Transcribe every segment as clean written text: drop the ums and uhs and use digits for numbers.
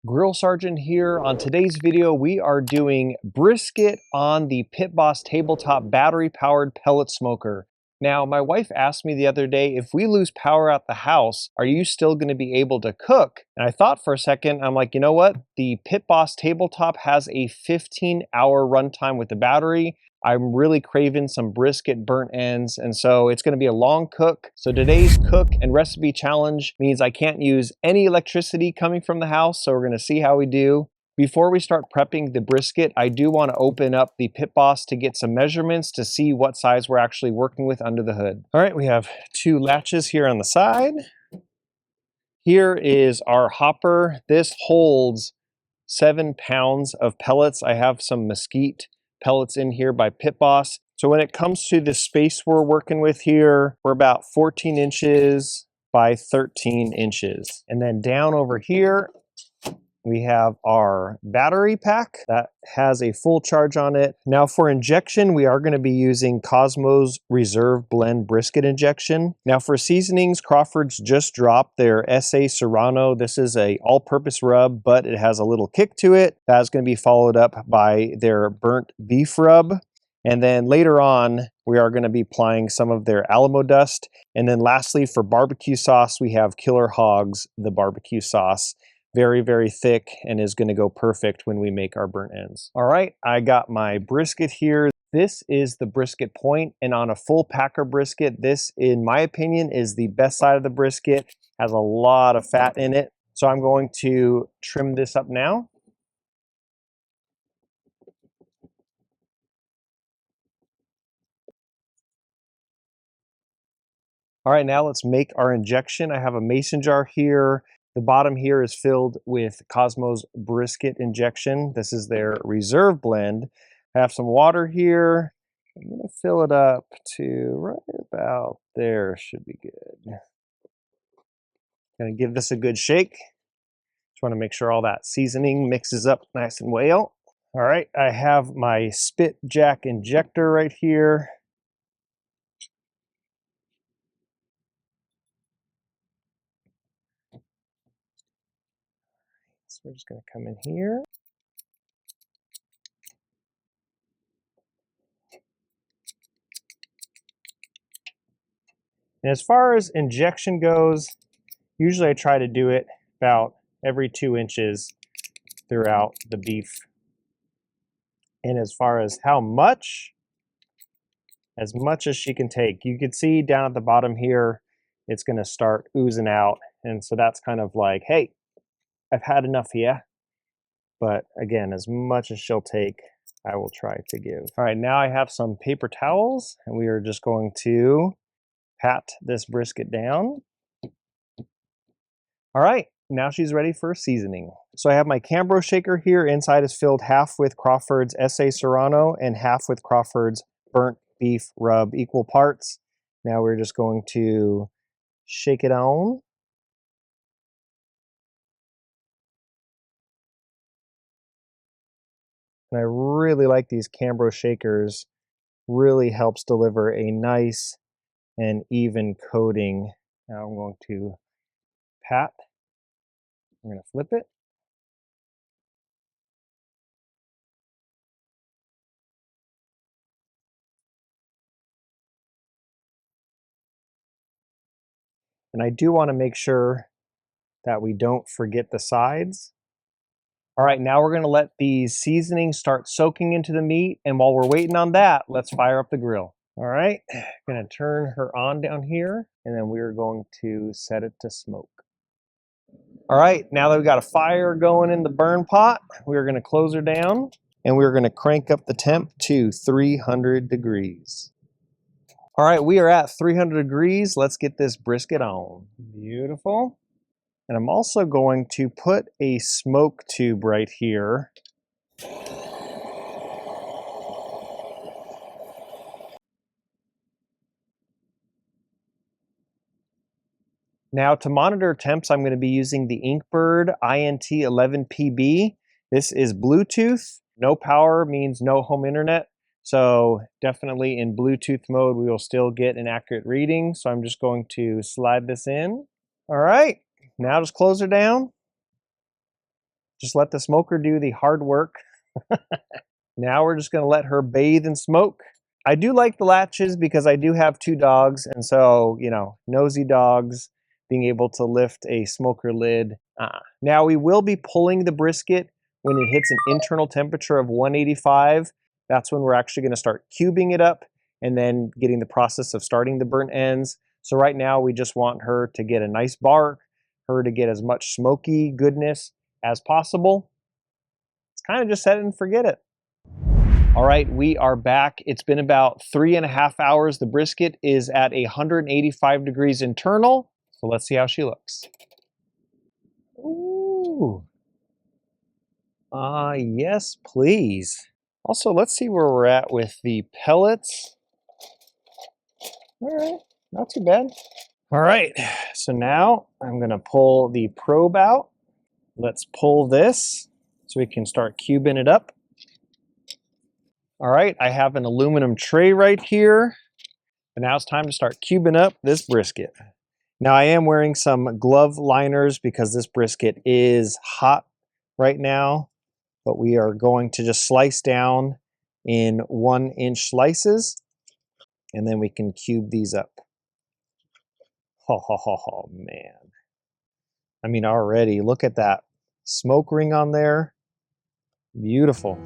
Grill Sergeant here. On today's video, we are doing brisket on the Pit Boss tabletop battery-powered pellet smoker. Now, my wife asked me the other day, if we lose power at the house, are you still going to be able to cook? And I thought for a second, I'm like, you know what? The Pit Boss tabletop has a 15-hour runtime with the battery. I'm really craving some brisket burnt ends, and so it's going to be a long cook. So today's cook and recipe challenge means I can't use any electricity coming from the house, so we're going to see how we do. Before we start prepping the brisket, I do want to open up the Pit Boss to get some measurements to see what size we're actually working with under the hood. All right, we have 2 latches here on the side. Here is our hopper. This holds 7 pounds of pellets. I have some mesquite pellets in here by Pit Boss. So when it comes to the space we're working with here, we're about 14 inches by 13 inches. And then down over here, we have our battery pack that has a full charge on it. Now for injection, we are going to be using Kosmo's Reserve Blend Brisket Injection. Now for seasonings, Crawford's just dropped their SA Serrano. This is a all-purpose rub, but it has a little kick to it. That's going to be followed up by their burnt beef rub. And then later on, we are going to be applying some of their Alamo dust. And then lastly, for barbecue sauce, we have Killer Hogs, the barbecue sauce. Very, very thick and is going to go perfect when we make our burnt ends. All right, I got my brisket here. This is the brisket point, and on a full packer brisket, this, in my opinion, is the best side of the brisket. Has a lot of fat in it. So I'm going to trim this up now. All right, now let's make our injection. I have a mason jar here. The bottom here is filled with Kosmo's Brisket Injection. This is their Reserve Blend. I have some water here. I'm going to fill it up to right about there. Should be good. Going to give this a good shake. Just want to make sure all that seasoning mixes up nice and well. All right, I have my Spit Jack injector right here. So we're just going to come in here. And as far as injection goes, usually I try to do it about every 2 inches throughout the beef. And as far as how much, as much as she can take. You can see down at the bottom here, it's going to start oozing out. And so that's kind of like, hey, I've had enough here. But again, as much as she'll take, I will try to give. All right, now I have some paper towels, and we are just going to pat this brisket down. All right, now she's ready for seasoning. So I have my Cambro shaker here. Inside is filled half with Crawford's SA Serrano and half with Crawford's burnt beef rub, equal parts. Now we're just going to shake it on. And I really like these Cambro shakers. Really helps deliver a nice and even coating. Now I'm going to pat. I'm going to flip it. And I do want to make sure that we don't forget the sides. All right, now we're going to let these seasonings start soaking into the meat. And while we're waiting on that, let's fire up the grill. All right, I'm going to turn her on down here, and then we're going to set it to smoke. All right, now that we've got a fire going in the burn pot, we're going to close her down, and we're going to crank up the temp to 300 degrees. All right, we are at 300 degrees. Let's get this brisket on. Beautiful. And I'm also going to put a smoke tube right here. Now to monitor temps, I'm going to be using the Inkbird INT11PB. This is Bluetooth. No power means no home internet. So definitely in Bluetooth mode, we will still get an accurate reading. So I'm just going to slide this in. All right, now just close her down. Just let the smoker do the hard work. Now we're just going to let her bathe in smoke. I do like the latches because I do have 2 dogs, and so, you know, nosy dogs being able to lift a smoker lid. Now we will be pulling the brisket when it hits an internal temperature of 185. That's when we're actually going to start cubing it up and then getting the process of starting the burnt ends. So right now we just want her to get a nice bark, her to get as much smoky goodness as possible. It's kind of just set it and forget it. All right, we are back. It's been about 3.5 hours. The brisket is at 185 degrees internal. So let's see how she looks. Ooh. Yes, please. Also, let's see where we're at with the pellets. All right, not too bad. All right, so now I'm gonna pull the probe out. Let's pull this so we can start cubing it up. All right, I have an aluminum tray right here. And now it's time to start cubing up this brisket. Now I am wearing some glove liners because this brisket is hot right now, but we are going to just slice down in 1-inch slices, and then we can cube these up. Oh, man. I mean, already, look at that smoke ring on there. Beautiful.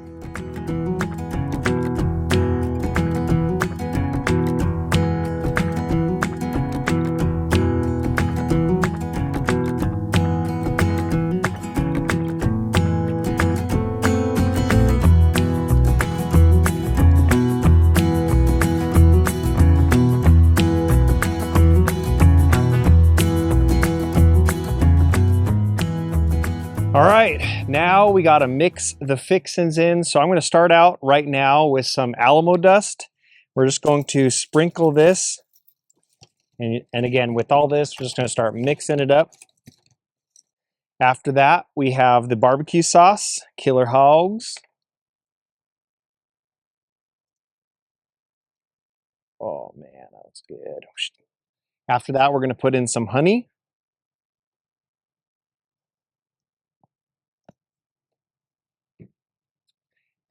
All right, now we gotta mix the fixins in. So I'm gonna start out right now with some Alamo dust. We're just going to sprinkle this. And again, with all this, we're just gonna start mixing it up. After that, we have the barbecue sauce, Killer Hogs. Oh man, that looks good. After that, we're gonna put in some honey.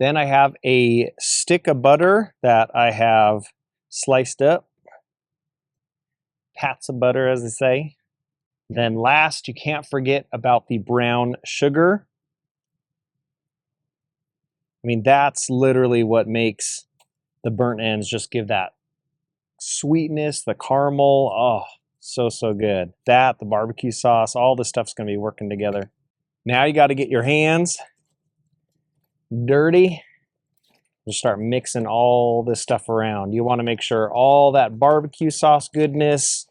Then I have a stick of butter that I have sliced up. Pats of butter, as they say. Then last, you can't forget about the brown sugar. I mean, that's literally what makes the burnt ends just give that sweetness, the caramel. Oh, so good. That, the barbecue sauce, all this stuff's gonna be working together. Now you gotta get your hands dirty. Just start mixing all this stuff around. You wanna make sure all that barbecue sauce goodness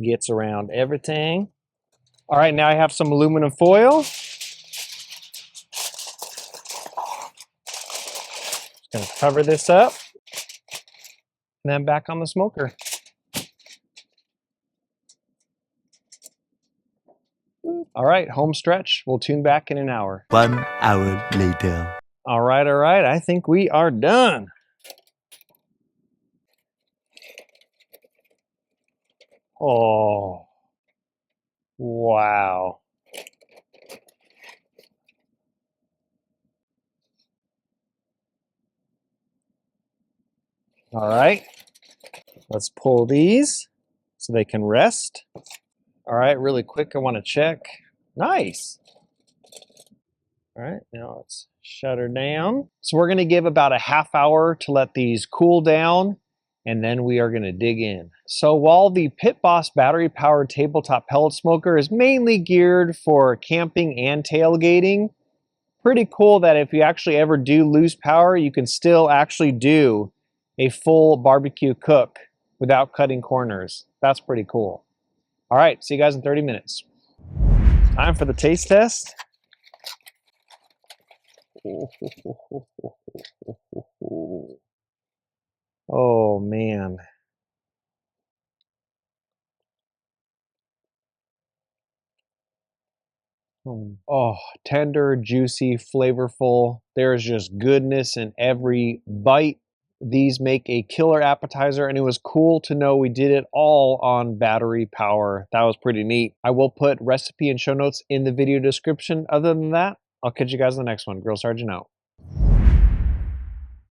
gets around everything. All right, now I have some aluminum foil. Just gonna cover this up and then back on the smoker. All right, home stretch. We'll tune back in an hour. 1 hour later. All right. I think we are done. Oh, wow. All right, let's pull these so they can rest. All right, really quick, I want to check. Nice. All right, now let's shut her down. So we're going to give about a half hour to let these cool down, and then we are going to dig in. So while the Pit Boss battery-powered tabletop pellet smoker is mainly geared for camping and tailgating, pretty cool that if you actually ever do lose power, you can still actually do a full barbecue cook without cutting corners. That's pretty cool. All right, see you guys in 30 minutes. Time for the taste test. Oh man. Oh, tender, juicy, flavorful. There's just goodness in every bite. These make a killer appetizer, and it was cool to know we did it all on battery power. That was pretty neat. I will put recipe and show notes in the video description. Other than that, I'll catch you guys in the next one. Grill Sergeant out.